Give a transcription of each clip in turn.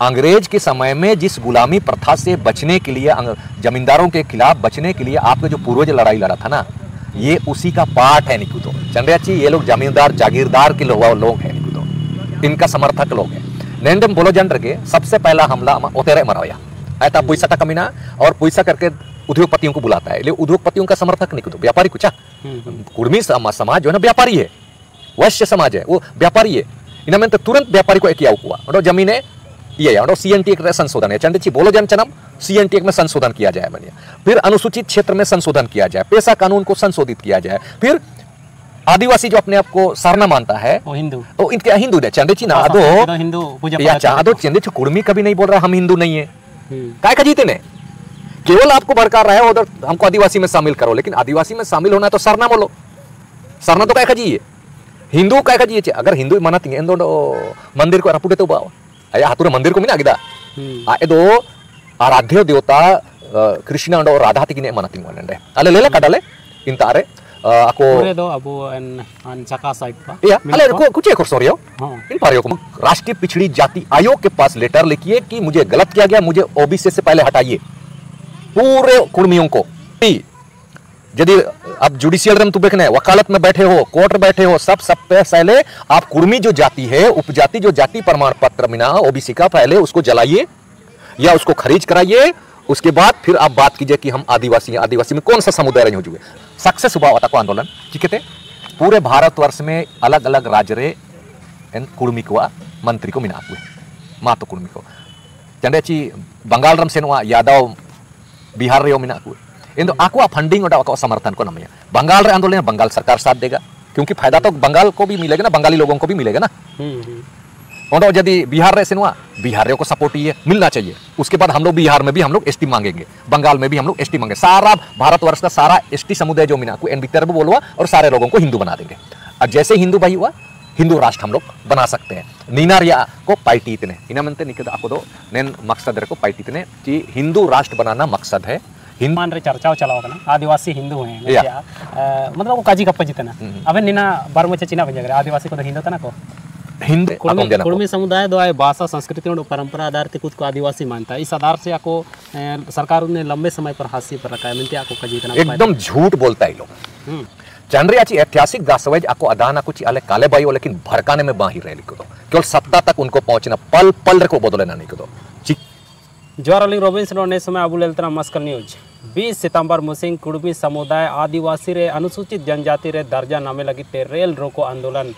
अंग्रेज के समय में जिस गुलामी प्रथा से बचने के लिए, जमींदारों के खिलाफ बचने के लिए आपके जो पूर्वज लड़ाई लड़ा था ना, ये उसी का पार्ट है निकू तो चंद्रियाची। ये लोग जमींदार जागीरदार के लोग हैं निकू तो, इनका समर्थक लोग हैं। नेंडम बोलो जंडर के सबसे पहला हमला ओतेरे मराया ऐसा पैसा का कमीना, और पैसा करके उद्योगपतियों को बुलाता है। उद्योगपतियों का समर्थक निकू तो व्यापारी कुछ कुर्मी समाज जो है ना व्यापारी है, वैश्य समाज है, वो व्यापारी है। इनमें तो तुरंत व्यापारी को एक हुआ जमीने ये CNT एक संशोधन है चंद्रची बोलो जन चनम CNT एक में संशोधन किया जाए बनिया। फिर अनुसूचित क्षेत्र में संशोधन किया जाए, पेशा कानून को संशोधित किया जाए। फिर आदिवासी जो अपने आप को सरना मानता है वो हिंदू, तो इनके हिंदू है चंद्रची ना आदो हिंदू पूजा आदो चंद्रची कुर्मी कभी नहीं बोल रहा हम हिंदू नहीं है। काय का जीते ने केवल आपको भड़का रहा है उधर हमको आदिवासी में शामिल करो, लेकिन आदिवासी में शामिल होना है तो सरना बोलो। सरना तो काय का जी है हिंदू काय का जी है। अगर हिंदू मनाती है मंदिर को रपुटे तो बाव अया हाथुर मंदिर को मिना गिदा एदो आराध्य देवता कृष्ण और राधा तिकिने मनाती वनंडे अले लेले कडाले इंतारे ako pure do abu an chaka side pa या अले कुछ एक और सॉरी इन पारियों को राष्ट्रीय पिछड़ी जाति आयोग के पास लेटर लिखिए कि मुझे गलत किया गया, मुझे ओबीसी से पहले हटाइए पूरे कुर्मियों को। यदि अब जुडिशियल में तुम देखने वकालत में बैठे हो, कोर्ट में बैठे हो, सब पहले आप कुर्मी जो जाति है, उपजाति जो जाति प्रमाण पत्र मिला ओबीसी का, पहले उसको जलाइए या उसको खरीज कराइए। उसके बाद फिर आप बात कीजिए कि हम आदिवासी हैं। आदिवासी में कौन सा समुदाय रहे हुए सक्सेस हुआ को आंदोलन ठीक है। पूरे भारतवर्ष में अलग अलग राज्य रे कुर्मी को मंत्री को मिना हुए मातो कुर्मी को चंडेची बंगाल रम से यादव बिहार रे मिना हुए इन आको फंडिंग और समर्थन को नमिया बंगाल रे आंदोलन बंगाल सरकार साथ देगा, क्योंकि फायदा तो बंगाल को भी मिलेगा ना, बंगाली लोगों को भी मिलेगा ना। और यदि बिहार रे सिनवा बिहारियों को सपोर्ट ही है मिलना चाहिए। उसके बाद हम लोग बिहार में भी हम लोग एसटी मांगेंगे, बंगाल में भी हम लोग एसटी मांगेंगे। सारा भारतवर्ष का सारा एसटी समुदाय जो मिना को एन भीतर भी बोलवा और सारे लोगों को हिंदू बना देंगे। और जैसे हिंदू भाई हुआ हिंदू राष्ट्र हम लोग बना सकते हैं। नीनारिया को पाइटी इतने इना मनते निकल आपको दो नेन मकसद रे को पाइटी इतने कि हिंदू राष्ट्र बनाना मकसद है। हिंदुमान रे चर्चाओ चलाओ ना आदिवासी हिंदू हैं मतलब वो काजी कप्पा जितना अबे नीना बारमो चीना बन जाएगा आदिवासी को तो हिंदू तना को हिंदू कुर्मी समुदाय दो आए भाषा संस्कृति और परंपरा आधार से खुद को आदिवासी मानता है। इस आधार से आपको सरकार ने लंबे समय पर हास्य पर रखा है मिलते आपको कजीतना एकदम झूठ बोलता है लोग। चंद्रियाची ऐतिहासिक दासवेज आपको अदाना कुछ अलग काले बाई हो, लेकिन भड़काने में बाहिर रह लिखो दो केवल सत्ता तक उनको पहुंचना पल पल को बदलना नहीं को दो। जोराली रोबिन्सन ने समय अबू लेलतना मस्कल न्यूज 20 सितंबर मुसिंग कुर्मी समुदाय आदिवासी रे अनुसूचित जनजाति रे दर्जा नामे लगी ते रेल रोको आंदोलन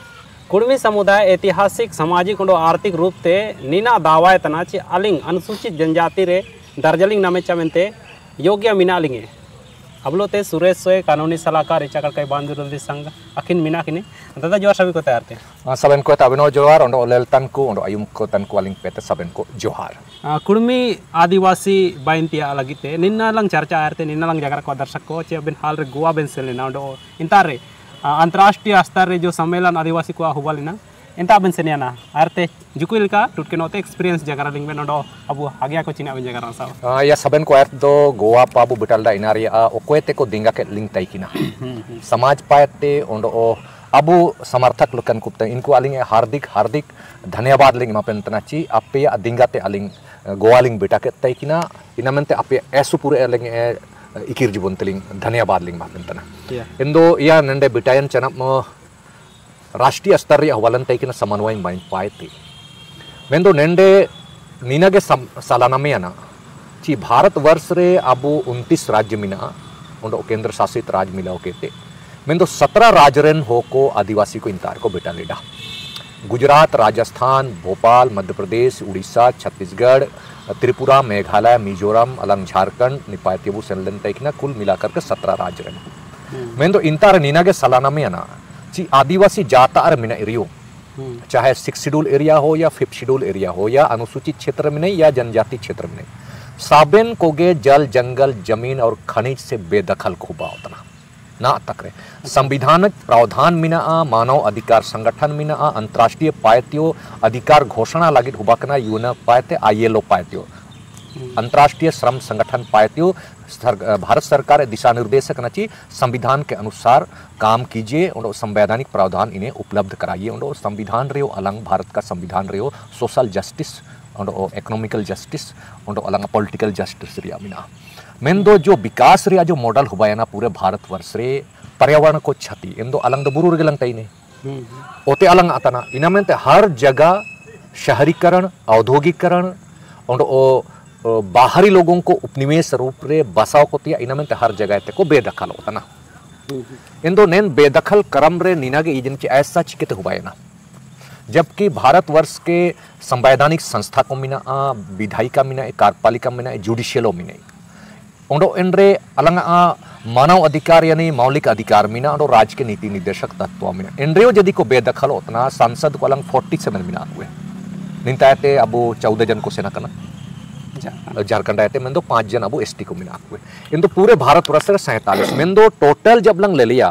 कुर्मी समुदाय ऐतिहासिक सामाजिक और आर्थिक रूप से नीना दावाय तनाची अलिंग अनुसूचित जनजाति रे दर्जलिंग नामे चमेंते योग्य मीना लिंगे अबलोते सुरेश सोए कानूनी सलाहकार इचाकर कई बांधुरुल संघ अखिन मीना किने दादा जोहार सभी को तैयार थे सबन को तबिनो जोहार और ओलेल तन को और अयुम को तन को अलिंग पेते सबन को जोहार। कुर्मी आदिवासी बाइंतिया लगिते निन्ना लंग चर्चा आरते निन्ना लंग जगह को दर्शक को चे बिन हाल रे गोवा बेन से लेना और इंतारे अंतर्राष्ट्रीय स्तर रे जो सम्मेलन आदिवासी को हुआ लेना इंता बेन से ना आरते जुकुल का टुटके नोते एक्सपीरियंस जगह लिंग में नोडो अब आगे को चिना बेन जगह सा या सबन को आरत दो गोवा पाबू बिटलदा इनारिया ओकोयते को दिंगा के लिंग तई किना समाज पायते ओंडो अबू समर्थक लुकन कुप्ते इनको अलिंग हार्दिक हार्दिक धन्यवाद लिंग मापेंतनाची आपे दिंगाते अलिंग गोवा लिंग बेटा के तई किना इनमेंते आपे ऐसु पूरे अलिंग इकिर जीवन तलिंग धन्यवाद लिंग मापेंतना इंदो या नंडे बिटायन चनम राष्ट्रीय स्तर रे हवालन तई किना समन्वय बाइन पायते मेंदो नंडे नीनागे सालाना में ना ची भारतवर्ष रे अबू 29 राज्य मिना उंडो केंद्र शासित राज्य मिला ओकेते मेंदो 17 राज्यरन हो को आदिवासी को इंतार को बेटा लेडा गुजरात, राजस्थान, भोपाल, मध्य प्रदेश, उड़ीसा, छत्तीसगढ़, त्रिपुरा, मेघालय, मिजोरम, अलंग झारखंड, निपात्यबू सेनलन तक कुल मिलाकर के 17 राज्य रहे। मेंदो इंतार नीना के सालाना में ना ची आदिवासी जातार मिना एरियो चाहे 6 शेड्यूल एरिया हो या 5 शेड्यूल एरिया हो या अनुसूचित क्षेत्र में नहीं या जनजाति क्षेत्र में नहीं साबेन कोगे जल जंगल जमीन और खनिज से बेदखल खूबा उतना ना तक रहे संविधान प्रावधान मिना मानव अधिकार संगठन मिना अंतर्राष्ट्रीय पायतियों अधिकार घोषणा लगी हुबाकना यून पायते आईएलओ पायतियों अंतर्राष्ट्रीय श्रम संगठन पायतियों भारत सरकार दिशा निर्देशक नची संविधान के अनुसार काम कीजिए और संवैधानिक प्रावधान इन्हें उपलब्ध कराइए और संविधान रहे हो अलंग भारत का संविधान रहे हो social justice Ondo economical justice Ondo अलग पॉलिटिकल जस्टिस रिया मिना मेन जो विकास रिया जो मॉडल हुआ पूरे भारतवर्ष रे पर्यावरण को क्षति इन अलग बुरु गलंग तई ओते अलग आतना इना मेनते हर जगह शहरीकरण औद्योगिकरण और बाहरी लोगों को उपनिवेश रूप रे बसाव को तिया इना मेनते हर जगह ते को बेदखल होता ना इंदो नेन बेदखल क्रम रे नीना के इजन की ऐसा चिकित हुआ है ना जबकि भारतवर्ष के संवैधानिक संस्था को मिना विधायिका मिना कार्यपालिका मिना जुडिशियलो मिना ओंडो इनरे अलंग मानव अधिकार यानी मौलिक अधिकार मिना और राज्य के नीति निर्देशक तत्व मिना इनरे यदि को बेदखल होतना संसद को अलंग 47 मिना हुए निंताते अब 14 जन को सेना करना झारखंड आते मेन 5 जन अब एसटी को मिना हुए इन पूरे भारतवर्ष 47 मेन टोटल जब लंग ले लिया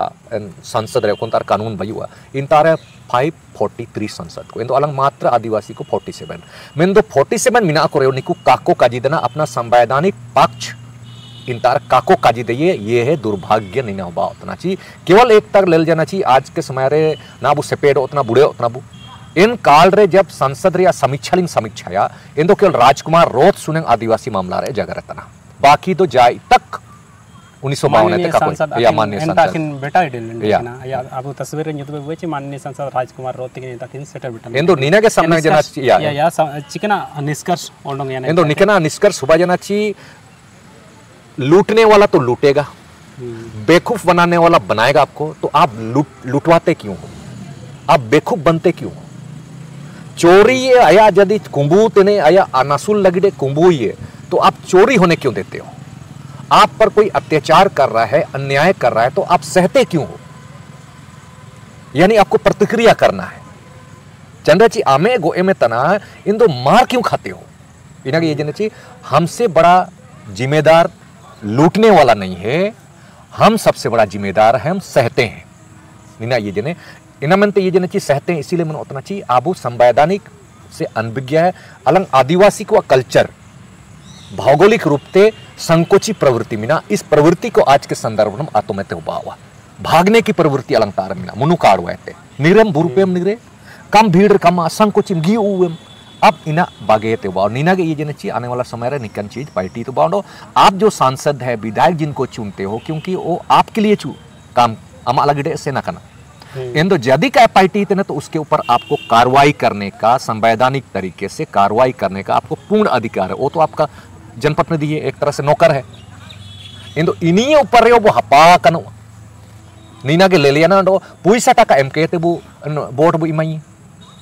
संसद रे कोन तार कानून बई हुआ इन तार 543 संसद को इन अलंग मात्र आदिवासी को 47 मेन 47 मिना को निकू काको काजी देना अपना संवैधानिक पक्ष इन तार काको काजी दे ये है दुर्भाग्य नहीं होगा उतना चाहिए केवल एक तक ले जाना चाहिए आज के समय रे ना वो सेपेड उतना बुढ़े उतना वो इन काल रे जब संसद रे समीक्षा समीक्षाया इन तो केवल राजकुमार रोत सुने आदिवासी मामला रे जगह रहता बाकी तो जाए तक 1952 तक या माननीय संसद बेटा या अब तस्वीर रे युद्ध में माननीय संसद राजकुमार रोत के तकिन सेटल बेटा इन तो नीना के सामने जना या चिकना निष्कर्ष ओंडोंग इन तो निकना निष्कर्ष हुआ जना चाहिए लूटने वाला तो लूटेगा बेवकूफ बनाने वाला बनाएगा आपको तो आप लुटवाते क्यों हो आप बेवकूफ बनते क्यों हो चोरी ये आया यदि कुंबूते ने आया अनासुल लगड़े कुंबू ये तो आप चोरी होने क्यों देते हो आप पर कोई अत्याचार कर रहा है अन्याय कर रहा है तो आप सहते क्यों हो यानी आपको प्रतिक्रिया करना है चंद्रची आमे गोए में तना इन दो मार क्यों खाते हो इना ये जनची हमसे बड़ा जिम्मेदार लूटने वाला नहीं है हम सबसे बड़ा जिम्मेदार है हम सहते हैं निना ये जने इना मनते ये जने चीज सहते हैं इसीलिए मन उतना चाहिए आबू संवैधानिक से अनभिज्ञ है अलग आदिवासी को कल्चर भौगोलिक रूप से संकोची प्रवृत्ति मिना इस प्रवृत्ति को आज के संदर्भ में आत्महत्या हुआ हुआ भागने की प्रवृत्ति अलंकार मिना मुनुकार हुआ निरम बुरुपेम निरे कम भीड़ कम संकोचिम गी उवेम अब इना बागे ते वाओ नीना के ये जने ची आने वाला समय रे निकन चीज पार्टी तो बाउंडो आप जो सांसद है विधायक जिनको चुनते हो क्योंकि वो आपके लिए काम अमा लगड़े से ना करना इन तो यदि का पार्टी थे ना तो उसके ऊपर आपको कार्रवाई करने का संवैधानिक तरीके से कार्रवाई करने का आपको पूर्ण अधिकार है वो तो आपका जनप्रतिनिधि है एक तरह से नौकर है इन तो इन्हीं ऊपर रे वो हपा कनो नीना के ले लिया ना पैसा टाका एम के वो वोट वो इमाई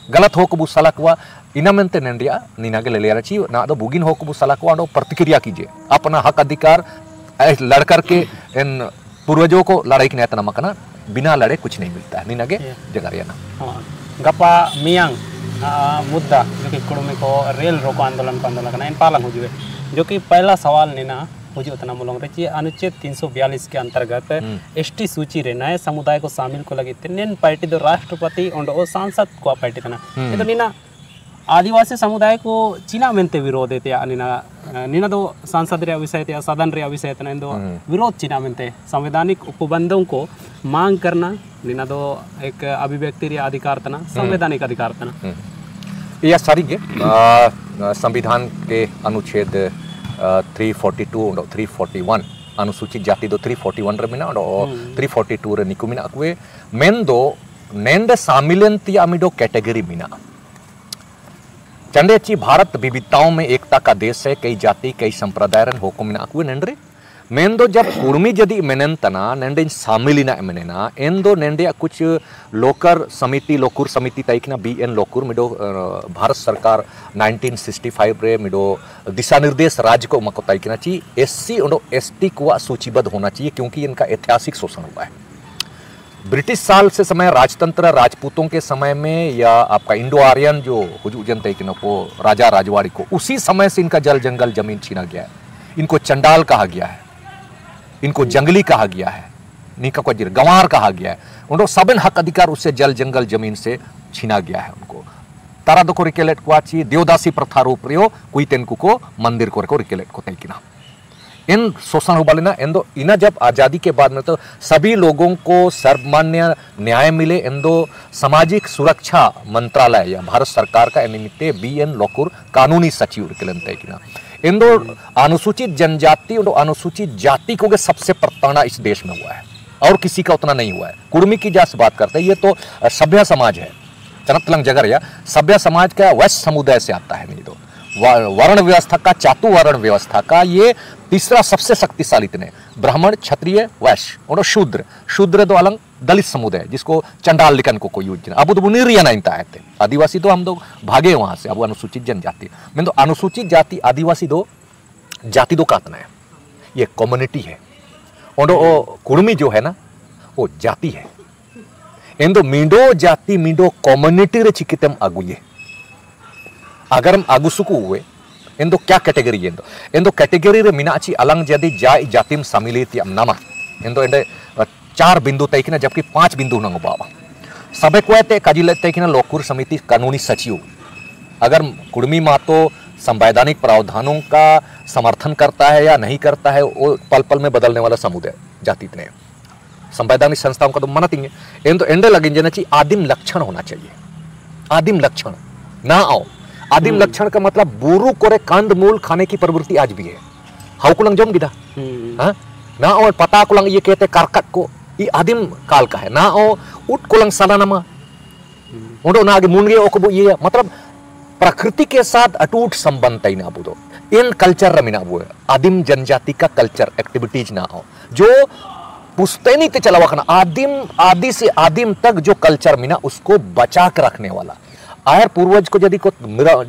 गलत हो कबू सलाह हुआ इना मेनते नेंडिया नीना के ले लिया रही ना तो बुगिन हो कबू सलाह हुआ प्रतिक्रिया कीजिए अपना हक अधिकार लड़कर के इन पूर्वजों को लड़ाई की नेता नमक ना बिना लड़े कुछ नहीं मिलता है नीना के जगह ना गपा मियांग मुद्दा जो कि कुड़मी को रेल रोको आंदोलन करना इन पालन हो जुए जो कि पहला सवाल नीना मुझे उतना मुलोंग रही अनुच्छेद 342 के अंतर्गत एसटी सूची रे नए समुदाय को शामिल को लगी नेन पार्टी दो राष्ट्रपति और सांसद को पार्टी तना तो नीना आदिवासी समुदाय को चीना मेनते विरोध देते नीना दो सांसद रे विषय थे सदन रे विषय थे दो विरोध चीना मेनते संवैधानिक उपबंधों को मांग करना नीना दो एक अभिव्यक्ति रे अधिकार तना संवैधानिक अधिकार तना यह सारी के संविधान के अनुच्छेद 342 और 341 अनुसूचित जाति दो 341 रे मिना और 342 रे निकु मिना कुए मेन दो नेंड सामिलेंती अमिडो कैटेगरी मिना चंडेची भारत विविधताओं में एकता का देश है कई जाति कई संप्रदाय रन होको मिना कुए नेंडरे मेन दो जब कुर्मी जदि मेनन तना नेंडे शामिलिना मेनेना एन दो नेंडे कुछ लोकुर समिति तैकना बीएन लोकुर मिडो भारत सरकार 1965 रे मिडो दिशा निर्देश राज्य को मको तैकना चाहिए एससी और एसटी को सूचीबद्ध होना चाहिए क्योंकि इनका ऐतिहासिक शोषण हुआ है ब्रिटिश साल से समय राजतंत्र राजपूतों के समय में या आपका इंडो आर्यन जो हुजूजन तैकना को राजा राजवाड़ी को उसी समय से इनका जल जंगल जमीन छीना गया है इनको चंडाल कहा गया है इनको जंगली कहा गया है नीका को गंवार कहा गया है उनको सबन हक अधिकार उससे जल जंगल जमीन से छीना गया है उनको तारा दो को रिकेलेट को आची देवदासी प्रथा रूप रियो कोई तेनको को मंदिर को रिकेलेट को तैकिना इन शोषण हो बाले ना इंदो इना जब आज़ादी के बाद में तो सभी लोगों को सर्वमान्य न्याय मिले इंदो सामाजिक सुरक्षा मंत्रालय या भारत सरकार का निमित्ते BN लोकुर कानूनी सचिव के किना इंदो अनुसूचित जनजाति और अनुसूचित जाति को सबसे प्रताड़ना इस देश में हुआ है और किसी का उतना नहीं हुआ है। कुर्मी की जहाँ से बात करते हैं, ये तो सभ्य समाज है, चरतलंग जगर या सभ्य समाज का वैश्य समुदाय से आता है। नहीं तो वर्ण व्यवस्था का, चातु वर्ण व्यवस्था का ये तीसरा सबसे शक्तिशाली तने ब्राह्मण, क्षत्रिय, वैश्य और शूद्र। शूद्र दो अलग दलित समुदाय जिसको चंडाल लिखन को यूज अब तो निर्या नहीं थे आदिवासी तो हम लोग भागे वहां से। अब अनुसूचित जनजाति मैं तो अनुसूचित जाति आदिवासी दो जाति दो कातना है, ये कम्युनिटी है। और कुर्मी जो है ना वो जाति है। इन दो मीडो जाति मीडो कम्युनिटी रे चिकितम आगुए अगर हम आगु सुकु हुए इन दो क्या कैटेगरी है इन दो कैटेगरी रे मिना ची अलंग जदि जाय जातिम सामिलिति नामा इन दो इंडे 4 बिंदु तैकिना जबकि 5 बिंदु नंगो बाबा सबे कोते काजिले तैकिना लोकुर समिति कानूनी सचिव अगर कुर्मी मातो संवैधानिक प्रावधानों का समर्थन करता है या नहीं करता है वो पल पल में बदलने वाला समुदाय जाति इतने संवैधानिक संस्थाओं का तो मनती है। इन तो एंडे लगे जना चाहिए आदिम लक्षण होना चाहिए। आदिम लक्षण ना आओ, आदिम लक्षण का मतलब बुरु कोरे कंद मूल खाने की प्रवृत्ति आज भी है। हाउ कुलंग जम गिदा हाँ ना और पता कुलंग ये कहते कारकट को ये आदिम काल का है ना ओ उट कुलंग सालानामा उन्होंने ना आगे मुंडे ओकबो ये मतलब प्रकृति के साथ अटूट संबंध तय ना बुदो इन कल्चर रमिना वो आदिम जनजाति का कल्चर एक्टिविटीज ना हो जो पुश्तैनी ते चला वखना आदिम आदि से आदिम तक जो कल्चर मिना उसको बचा कर रखने वाला आयर पूर्वज को यदि को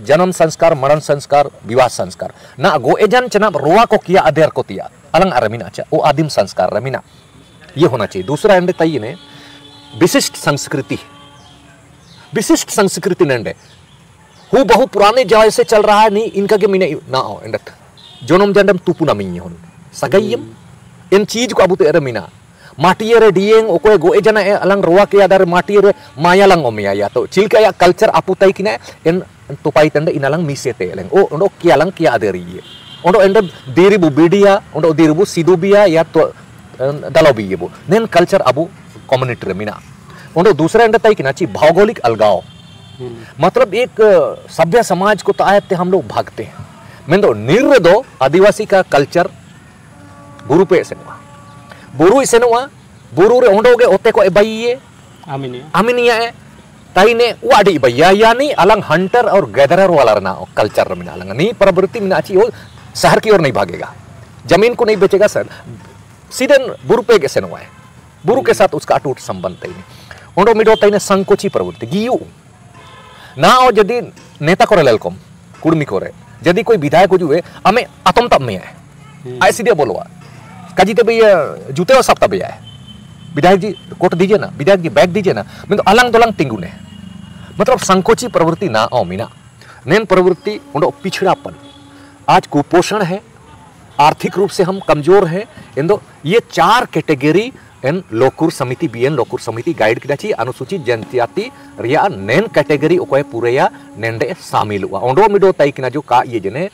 जन्म संस्कार, मरण संस्कार, विवाह संस्कार ना गो एजन चना रोआ को किया अधेर को तिया अलंग रमिना चा वो आदिम संस्कार रमिना ये होना चाहिए। दूसरा एंडे तय ने विशिष्ट संस्कृति, विशिष्ट संस्कृति नेंडे हु बहु पुराने जय से चल रहा है नहीं इनका के मिने ना हो एंडत जोनम जंडम तुपुना मिनी होन सगैयम इन चीज को अबुते रमिना माटिये रे डिएंग ओकोय गोए जना ए अलंग रोवा के आधार माटिये रे माया लंग ओमिया या तो चिलका या कल्चर अपुतई किने इन तुपाई तंडे इनालंग मिसेते लेंग ओ ओंडो किया लंग किया आदेरी ये ओंडो एंड देरिबु बिडिया ओंडो देरिबु सिदुबिया या तो दलोबी ये बो नेन कल्चर अबु कम्युनिटी रे मिना ओंडो दूसरा एंड तई किना ची भौगोलिक अलगाव मतलब एक सभ्य समाज को तो आयते हम लोग भागते हैं। मैं तो निर्र दो आदिवासी का कल्चर बुरु पे ऐसे हुआ बुरु इसे हुआ बुरु रे ओंडोगे ओते को एबाइये आमिनिया है ताई ने वो आड़ी भैया या नहीं अलग हंटर और गैदरर वाला ना कल्चर में अलग नहीं प्रवृत्ति में अच्छी वो शहर की ओर नहीं भागेगा, जमीन को नहीं बेचेगा सर सीधे बुरु पे कैसे हुआ है बुरु के साथ उसका अटूट संबंध तई ओंडो मिडो तई ने संकोची प्रवृत्ति गियू ना और यदि नेता को लेलकम कुर्मी को यदि कोई विधायक जुए हमें आतम तब में है आए सीधे बोलवा काजी ते भैया जूते और सब तब है विधायक जी कोट दीजिए ना, विधायक जी बैग दीजिए ना, मैं तो अलंग दलंग तिंगुने मतलब संकोची प्रवृत्ति ना आओ मीना नैन प्रवृत्ति उनको पिछड़ापन आज कुपोषण है, आर्थिक रूप से हम कमजोर हैं इंदो ये 4 कैटेगरी एन लोकुर समिति बीएन लोकुर समिति गाइड किया चाहिए अनुसूचित जनजाति रिया नैन कैटेगरी ओकोय पूरे या नेंडे शामिल हुआ ओंडो मिडो तई किना जो का ये जने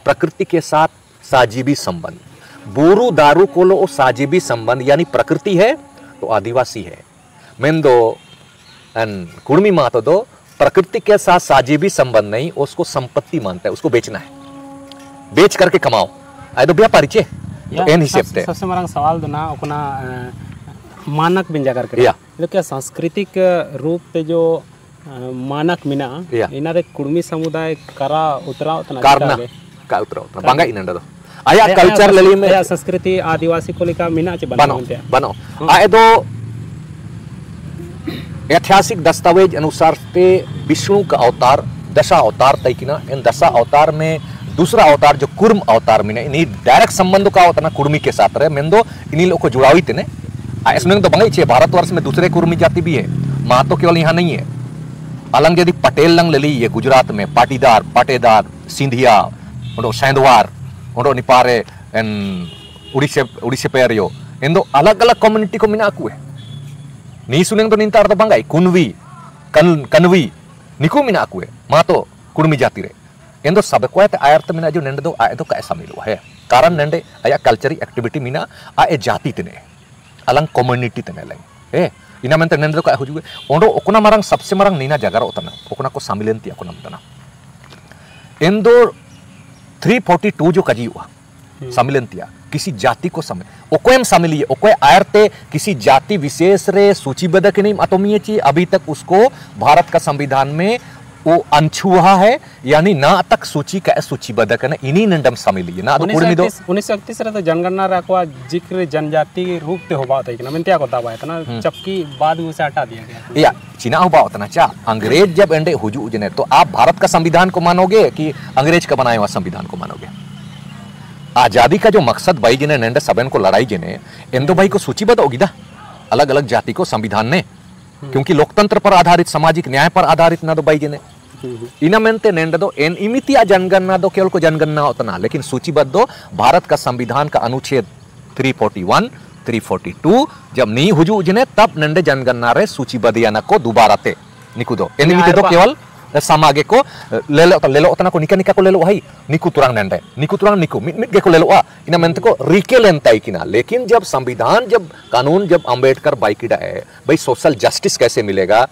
प्रकृति के साथ साजीबी संबंध बोरू दारू कोलो साजीबी संबंध यानी प्रकृति है तो आदिवासी है मेंदो एन कुर्मी मातो दो प्रकृति के साथ साजीबी संबंध नहीं उसको संपत्ति मानता है, उसको बेचना है, बेच करके कमाओ आए तो व्यापारी चे एन हिसाब से सबसे बड़ा सवाल दो ना अपना मानक बिन जाकर के तो क्या सांस्कृतिक रूप पे जो मानक मिना इनारे कुर्मी समुदाय करा उतरा उतना कारना का उतरा बांगा इनंडा दो आया कल्चर लली में आया संस्कृति आदिवासी को लिखा मिना चे बनो आए दो ऐतिहासिक दस्तावेज अनुसार पे विष्णु का अवतार दशा अवतार तय किना इन दशा अवतार में दूसरा अवतार जो कुर्म अवतार में इन्हीं डायरेक्ट संबंध का होता ना कुर्मी के साथ रहे मेंदो इन्हीं लोग को जुड़ावी थे इसमें तो बंगाई छे भारतवर्ष में दूसरे कुर्मी जाति भी है, महतो केवल यहाँ नहीं है। अलंग यदि पटेल लंग ले ली ये गुजरात में पाटीदार पाटेदार सिंधिया उनको सैंधवार उनको निपारे एन उड़ीसे पेरियो इन दो अलग अलग कम्युनिटी को मिना है नहीं सुनेंगे तो निंतार तो बंगाई कुनवी कनवी निको मिना है महतो कुर्मी जाति रे एंदो सबको आयरत में जो नेंडे दो आए दो कैसा मिलो है कारण नेंडे आया कल्चरी एक्टिविटी मीना आए जाति तने अलग कम्युनिटी तने लंग ए इना मेंते नेंडे दो का हुजुए ओंडो ओकना मारंग सबसे मारंग नीना जगार ओतना ओकना को सामिलेंती ओकना मतना एंदो 342 जो कजी हुआ सामिलेंतिया किसी जाति को शामिल ओकोएम शामिल है ओकोए आयरते किसी जाति विशेष रे सूचीबद्ध के नहीं अतोमिए ची अभी तक उसको भारत का संविधान में वो अनछुआ है यानी ना तक सूची का सूचीबद्ध करना इन्हीं नंडम शामिल है ना 1931 रे तो जनगणना रखवा जिक्र जनजाति रूप ते होबा था कि ना मेंत्या को दावा है ना जबकि बाद में उसे हटा दिया गया या चीना होबा उतना चा अंग्रेज जब एंडे हुजू जने तो आप भारत का संविधान को मानोगे कि अंग्रेज का बनाया हुआ संविधान को मानोगे आजादी का जो मकसद भाई जिन्हें नेंडे सबन को लड़ाई जिन्हें इंदो भाई को सूचीबद्ध होगी ना अलग अलग जाति को संविधान ने क्योंकि लोकतंत्र पर आधारित सामाजिक न्याय पर आधारित ना दो भाई जिन्हें इना मेंते नेंडे दो एन इमितिया जनगणना दो केवल को जनगणना उतना लेकिन सूचीबद्ध दो भारत का संविधान का अनुच्छेद 341 342 जब नहीं हुजू जिन्हें तब नेंडे जनगणना रे सूचीबद्ध या को दोबारा ते निकु दो एन इमिति दो केवल समागे को ले लो उतना को निका निका को ले लो भाई निकु तुरंग नंडे निकु तुरंग निकु मिट मिट के को ले लो इना मेंते को रिके लेनताई किना लेकिन जब संविधान जब कानून जब अंबेडकर बाइकिडा है भाई सोशल जस्टिस कैसे मिलेगा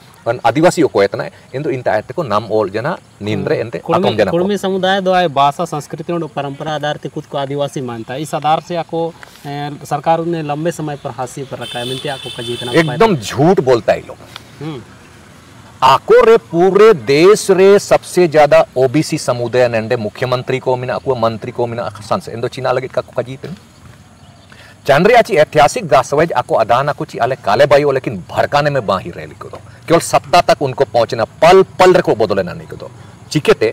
आदिवासियों को इतना इंदो इंता आयते को नाम ओल जना नींद्रे एंते अकम जना कुर्मी समुदाय दो भाषा संस्कृति और परंपरा आधारित खुद को आदिवासी मानता है इस आधार से आपको सरकार ने लंबे समय पर हाशिए पर रखा है मेंते आपको कजीतना एकदम झूठ बोलता है लोग आको रे पूरे देश रे सबसे ज्यादा ओबीसी समुदाय नेंडे मुख्यमंत्री को मिना को मंत्री को मिना संस इंदो चीना लगे का कजीत चंद्रे आची ऐतिहासिक दस्तावेज आको अदाना कुछ आले काले बाइयो लेकिन भड़काने में बाही रह लिखो दो केवल सत्ता तक उनको पहुंचना पल पल रे को बदले ना नहीं दो चिकेते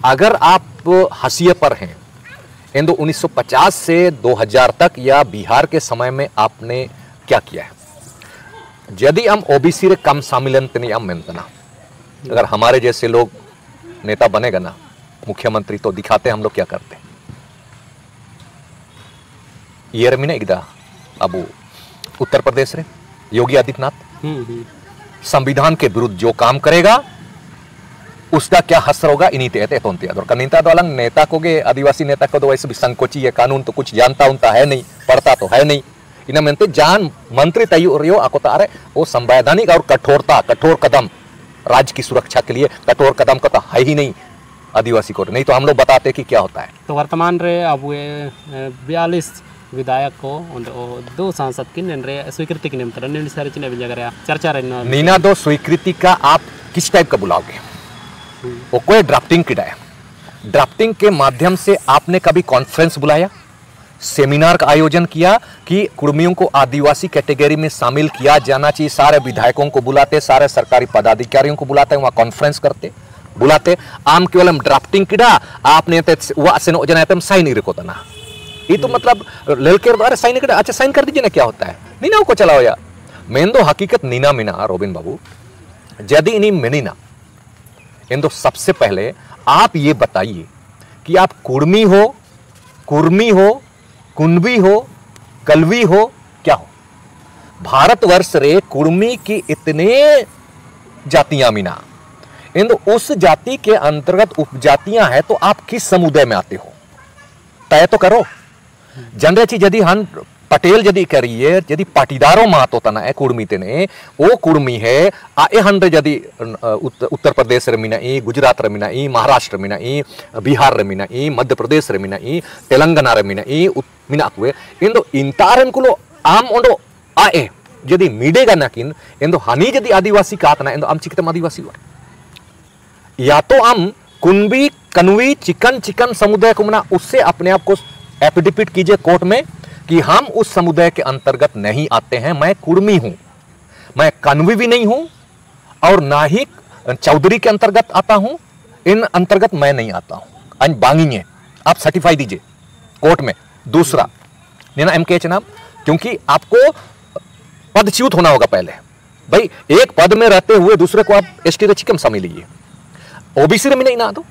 अगर आप हसिये पर हैं इंदो 1950 से 2000 तक या बिहार के समय में आपने क्या किया है यदि हम ओबीसी रे कम शामिलंत नहीं हम मेंतना अगर हमारे जैसे लोग नेता बनेगा ना मुख्यमंत्री तो दिखाते हम लोग क्या करते ये रमीना इकदा अब उत्तर प्रदेश रे योगी आदित्यनाथ संविधान के विरुद्ध जो काम करेगा उसका क्या हसर होगा इन्हीं ते तोंती और कनीता दो नेता को गे आदिवासी नेता को तो वैसे भी संकोची है कानून तो कुछ जानता उनता है नहीं पढ़ता तो है नहीं इना मेंते जान मंत्री तैयारियों आको तारे वो संवैधानिक और कठोर कदम राज्य की सुरक्षा के लिए कठोर कदम का तो है ही नहीं आदिवासी को नहीं तो हम लोग बताते कि क्या होता है तो वर्तमान रे अब 42 विधायक को दो सांसद की स्वीकृति की निमंत्रण चर्चा रही नीना दो स्वीकृति का आप किस टाइप का बुलाओगे वो कोई ड्राफ्टिंग किया है ड्राफ्टिंग के माध्यम से आपने कभी कॉन्फ्रेंस बुलाया सेमिनार का आयोजन किया कि कुर्मियों को आदिवासी कैटेगरी में शामिल किया जाना चाहिए सारे विधायकों को बुलाते सारे सरकारी पदाधिकारियों को बुलाते वहां कॉन्फ्रेंस करते बुलाते आम केवल ड्राफ्टिंग किया आपने साइन नहीं रखो ना ये तो मतलब ललके अरे साइन कर अच्छा साइन कर दीजिए ना क्या होता है नीना को चलाओ या मेन दो हकीकत नीना मीना रोबिन बाबू यदि इन्हीं मिनीना इन सबसे पहले आप ये बताइए कि आप कुर्मी हो कुनबी हो कलवी हो क्या हो भारतवर्ष रे कुर्मी की इतने जातियां मीना इन उस जाति के अंतर्गत उपजातियां हैं तो आप किस समुदाय में आते हो तय तो करो जनरे यदि हम पटेल यदि करिए यदि पाटीदारों मात होता ना कुर्मी तेने वो कुर्मी है आए हंड्रे यदि उत्तर प्रदेश रमीना गुजरात रमीना महाराष्ट्र रमीना बिहार रमीना मध्य प्रदेश रमीना तेलंगाना रमीना मीना कुए इंदो इंतारन कुलो आम ओंडो आए यदि मीडेगा ना किन इंदो हानि यदि आदिवासी कातना इंदो आम चिकतम आदिवासी हुआ या तो आम कुनबी कनवी चिकन समुदाय को मना उससे अपने आप को एफिडेविट कीजिए कोर्ट में कि हम उस समुदाय के अंतर्गत नहीं आते हैं मैं कुर्मी हूं मैं कनवी भी नहीं हूं और ना ही चौधरी के अंतर्गत आता हूं इन अंतर्गत मैं नहीं आता हूं अन बांगी आप सर्टिफाई दीजिए कोर्ट में दूसरा ना एम के जनाब क्योंकि आपको पदच्युत होना होगा पहले भाई एक पद में रहते हुए दूसरे को आप एसटी रे चिकम शामिल लीजिए ओबीसी रे में नहीं ना दो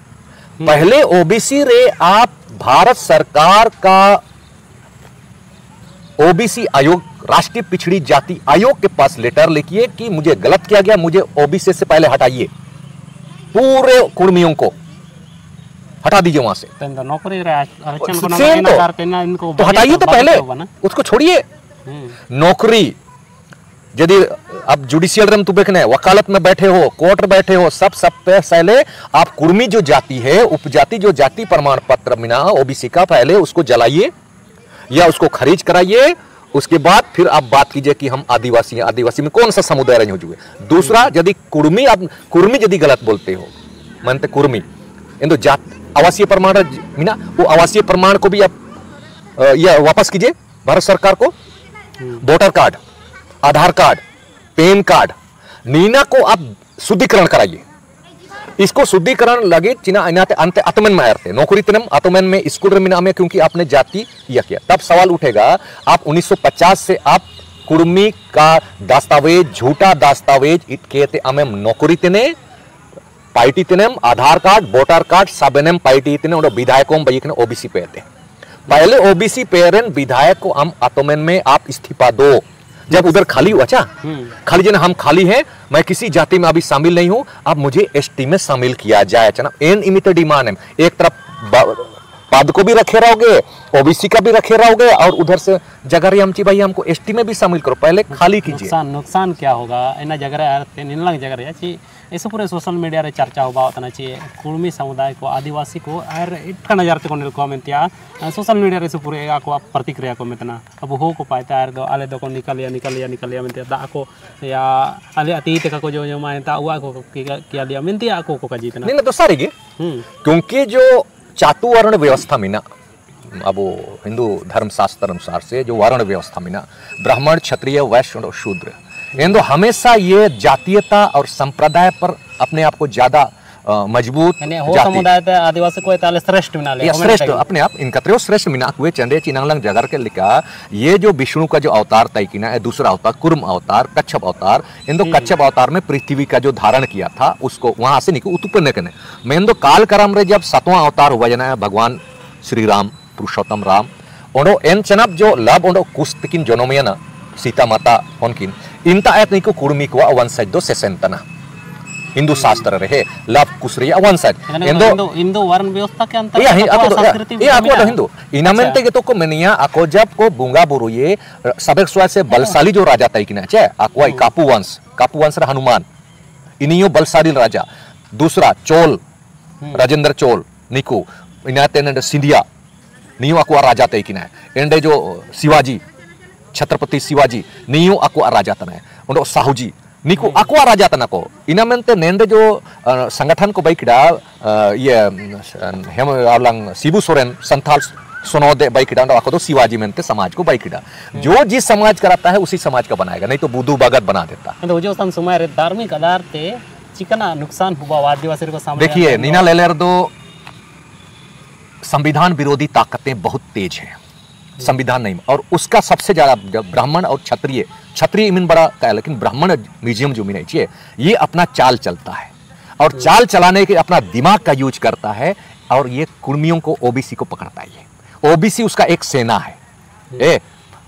पहले ओबीसी रे आप भारत सरकार का ओबीसी आयोग राष्ट्रीय पिछड़ी जाति आयोग के पास लेटर लिखिए कि मुझे गलत किया गया मुझे ओबीसी से पहले हटाइए पूरे कुर्मियों को हटा दीजिए वहां से। तो नौकरी रे आरक्षण को सेम इनको तो हटाइए तो पहले, उसको छोड़िए। नौकरी यदि अब जुडिशियल में तू देखने वकालत में बैठे हो, कोर्ट में बैठे हो, सब पहले आप कुर्मी जो जाति है, उपजाति जो जाति प्रमाण पत्र बिना ओबीसी का, पहले उसको जलाइए या उसको खरीज कराइए। उसके बाद फिर आप बात कीजिए कि हम आदिवासी हैं, आदिवासी में कौन सा समुदाय रहे हो जुए। दूसरा, यदि कुर्मी, आप कुर्मी यदि गलत बोलते हो, मानते कुर्मी इन जात आवासीय प्रमाण बिना, वो आवासीय प्रमाण को भी आप यह वापस कीजिए भारत सरकार को। वोटर कार्ड, आधार कार्ड, पैन कार्ड, नीना को आप शुद्धिकरण कराइए। इसको शुद्धिकरण लगे चिना इनाते अंत आत्मन में आते नौकरी तनम आत्मन में स्कूल में नामे, क्योंकि आपने जाति यह किया। तब सवाल उठेगा, आप 1950 से आप कुर्मी का दस्तावेज, झूठा दस्तावेज इतके अमेम नौकरी तने पार्टी तनेम, आधार कार्ड, वोटर कार्ड सबनेम पार्टी तने और विधायकों बईकने ओबीसी पे आते। पहले ओबीसी पेरेंट विधायक को हम आत्मन में आप इस्तीफा दो। जब उधर खाली हुआ, अच्छा खाली जन हम खाली हैं, मैं किसी जाति में अभी शामिल नहीं हूं, अब मुझे एसटी में शामिल किया जाए। चना एन इमित डिमांड है, एक तरफ पद को भी रखे रहोगे, ओबीसी का भी रखे रहोगे, और उधर से जगह हमची भाई हमको एसटी में भी शामिल करो, पहले खाली कीजिए। नुकसान क्या होगा इन जगह निलंग जगह ऐसे पूरे सोशल मीडिया रे चर्चा होगा चाहिए कुर्मी समुदाय को, आदिवासी को और इतना नजर को निलको मिलता सोशल मीडिया रे पूरे को प्रतिक्रिया को मितना अब हो को पाता है दो आले दो को निकलिया मिलते दा को या आले अतीत का को जो मानता हुआ को किया लिया मिलती को जीतना नहीं तो सारी क्योंकि जो चातुवर्ण व्यवस्था में ना, अब हिंदू धर्म शास्त्र अनुसार से जो वर्ण व्यवस्था में ना, ब्राह्मण, क्षत्रिय, वैश्य और शूद्र, इन हमेशा ये जातीयता और संप्रदाय पर अपने आप को ज्यादा मजबूत समुदाय आदिवासी को श्रेष्ठ श्रेष्ठ अपने आप इनका त्रो श्रेष्ठ मिना हुए चंडे चिनांगलंग जगर के लिखा। ये जो विष्णु का जो अवतार तय किया है, दूसरा अवतार कुर्म अवतार, कच्छप अवतार, इन दो कच्छप अवतार में पृथ्वी का जो धारण किया था उसको वहां से निकल उत्पन्न करने में इन दो काल करम रे जब 7वां अवतार हुआ जना भगवान श्री राम पुरुषोत्तम राम ओडो एन चनब जो लब ओडो कुस्तकिन जनोमिया ना सीता माता उनकिन इंता ऐत नहीं को कुर्मी को वंशज दो सेसेंतना हिंदू शास्त्र रहे लव कुसरिया वंशज हिंदू वर्ण व्यवस्था के अंतर या आको हिंदू इनामेंटे के तो को मनिया आको जब को बुंगा बुरु ये सबक स्वा से बलशाली जो राजा तय किना छे आको कापू वंश रे हनुमान इनियो बलशाली राजा। दूसरा चोल राजेंद्र चोल निको इनाते ने सिंधिया नियो आको राजा तय किना एंडे जो शिवाजी छत्रपति शिवाजी नियो आको राजा तना उंडो साहूजी निको आको राजा तना को इनामेंते नेंडे जो संगठन को बाइकिडा ये हम आवलंग शिबू सोरेन संथाल सोनोदे बाइकिडा आको तो शिवाजी मेंते समाज को बाइकिडा जो जिस समाज कराता है उसी समाज का बनाएगा, नहीं तो बुद्धू भगत बना देता। तो जो सन समय धार्मिक आधार ते चिकना नुकसान हुआ आदिवासी को सामने। देखिए नीना लेलेर दो संविधान विरोधी ताकतें बहुत तेज हैं, संविधान नहीं, और उसका सबसे ज्यादा ब्राह्मण और क्षत्रिय इमिन बड़ा का, लेकिन ब्राह्मण म्यूजियम जो नहीं चाहिए ये अपना चाल चलता है और चाल चलाने के अपना दिमाग का यूज करता है, और ये कुर्मियों को ओबीसी को पकड़ता है। ओबीसी उसका एक सेना है।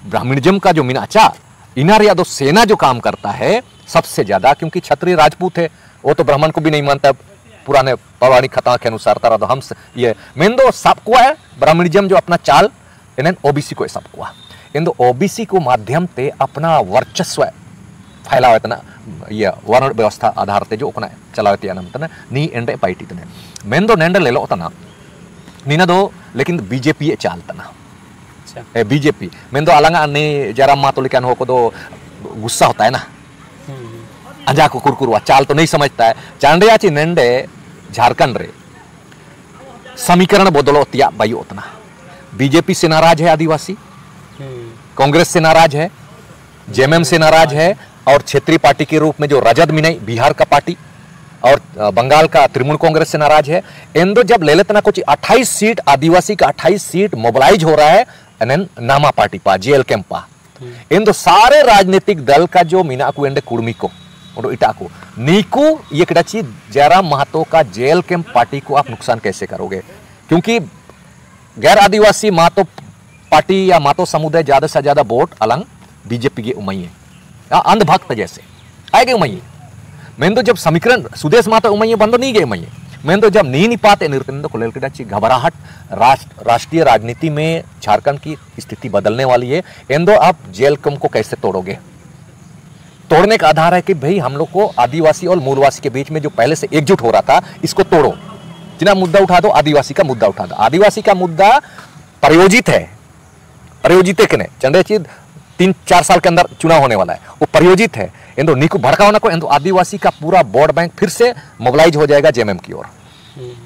ब्राह्मणिज्म का जो मीनाचा इनार या दो सेना जो काम करता है सबसे ज्यादा, क्योंकि क्षत्रिय राजपूत है वो तो ब्राह्मण को भी नहीं मानता पुराने पौराणिक कथा के अनुसार तारा तो हम ये मेन दो सबको है ब्राह्मणिज्म जो अपना चाल इन्हें ओबीसी को सबको इन ओबीसी को माध्यम ते अपना वर्चस्व फैलावे तना ये वर्ण व्यवस्था आधार ते जो अपना चलावे अनम तना नी एंडे पार्टी तने मेन दो नेंडे ले लो तना नीना दो, लेकिन बीजेपी चाल तना बीजेपी मेन दो अलंगा ने जरा मा तो लिखन हो को दो गुस्सा होता है ना, अजा को कुरकुरवा चाल तो नहीं समझता है। चांडिया ची नेंडे झारखंड रे समीकरण बदलो तिया बायु उतना बीजेपी से नाराज है आदिवासी, कांग्रेस से नाराज है, जेएमएम से नाराज है, और क्षेत्रीय पार्टी के रूप में जो रजत मिनाई बिहार का पार्टी और बंगाल का तृणमूल कांग्रेस से नाराज है। इंदो जब ले लेतना कुछ 28 सीट आदिवासी का 28 सीट मोबिलाइज हो रहा है नामा पार्टी पा जेएल कैंपा इंदो सारे राजनीतिक दल का जो मीना को एंडे कुर्मी को और इटा को नीकू ये कड़ाची जयराम महतो का जेएल कैंप पार्टी को आप नुकसान कैसे करोगे, क्योंकि गैर आदिवासी मातो पार्टी या मातो समुदाय ज्यादा से ज्यादा वोट अलंग बीजेपी के उमैये अंधभक्त जैसे आएगे उमैये। मैं तो जब समीकरण सुदेश माता उमैये बंदो नहीं गए उमैये मैं तो जब नहीं पाते निर्तन को लेकर घबराहट राष्ट्रीय राजनीति में झारखंड की स्थिति बदलने वाली है। एंदो आप जेल कम को कैसे तोड़ोगे? तोड़ने का आधार है कि भाई हम लोग को आदिवासी और मूलवासी के बीच में जो पहले से एकजुट हो रहा था इसको तोड़ो। जितना मुद्दा उठा दो, आदिवासी का मुद्दा उठा दो। आदिवासी का मुद्दा प्रयोजित है, प्रयोजित है कि नहीं? चंद्रची 3-4 साल के अंदर चुनाव होने वाला है, वो प्रयोजित है। इंदो नीकू भड़कावना को इंदो आदिवासी का पूरा वोट बैंक फिर से मोबिलाइज हो जाएगा जेएमएम की ओर,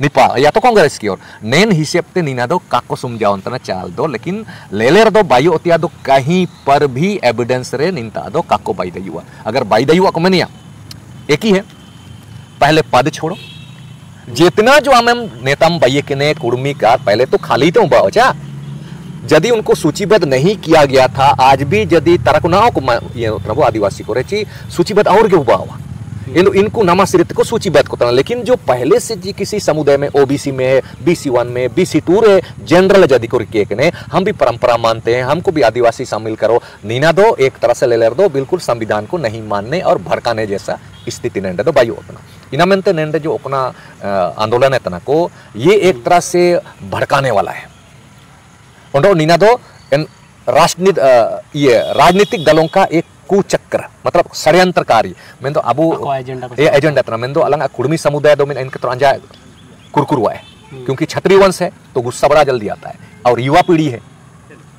निपा या तो कांग्रेस की ओर। नेन हिसेबते नीना दो काको सुमजाओ अंतना चाल दो, लेकिन लेलेर दो बायो ओतिया दो कहीं पर भी एविडेंस रे निंता दो काको बाई दयुआ। अगर बाई दयुआ को मनिया एक ही है, पहले पद छोड़ो। जितना जो हम नेताम बाइये के ने कुर्मी का पहले तो खाली तो बाचा, यदि उनको सूचीबद्ध नहीं किया गया था, आज भी यदि तरकुनाओं को ये प्रभु आदिवासी को रेची सूचीबद्ध और के हुआ इनको नामाश्रित को सूचीबद्ध को, लेकिन जो पहले से जी किसी समुदाय में ओबीसी में है, BC1 में, BC2 रे जनरल यदि को ने हम भी परंपरा मानते हैं, हमको भी आदिवासी शामिल करो, नीना दो एक तरह से ले ले दो, बिल्कुल संविधान को नहीं मानने और भड़काने जैसा स्थिति नेंडे दो बायु अपना इनामेंते नेंडे जो अपना आंदोलन है तना को ये एक तरह से भड़काने वाला है। और नीना दो ये राजनीतिक दलों का एक कुचक्र मतलब षड्यंत्रकारी मैं तो अबू ये एजेंडा तना मैं तो अलग कुर्मी समुदाय दो में इनके तो अंजा कुरकुरुआ है, क्योंकि क्षत्रिय वंश है तो गुस्सा बड़ा जल्दी आता है, और युवा पीढ़ी है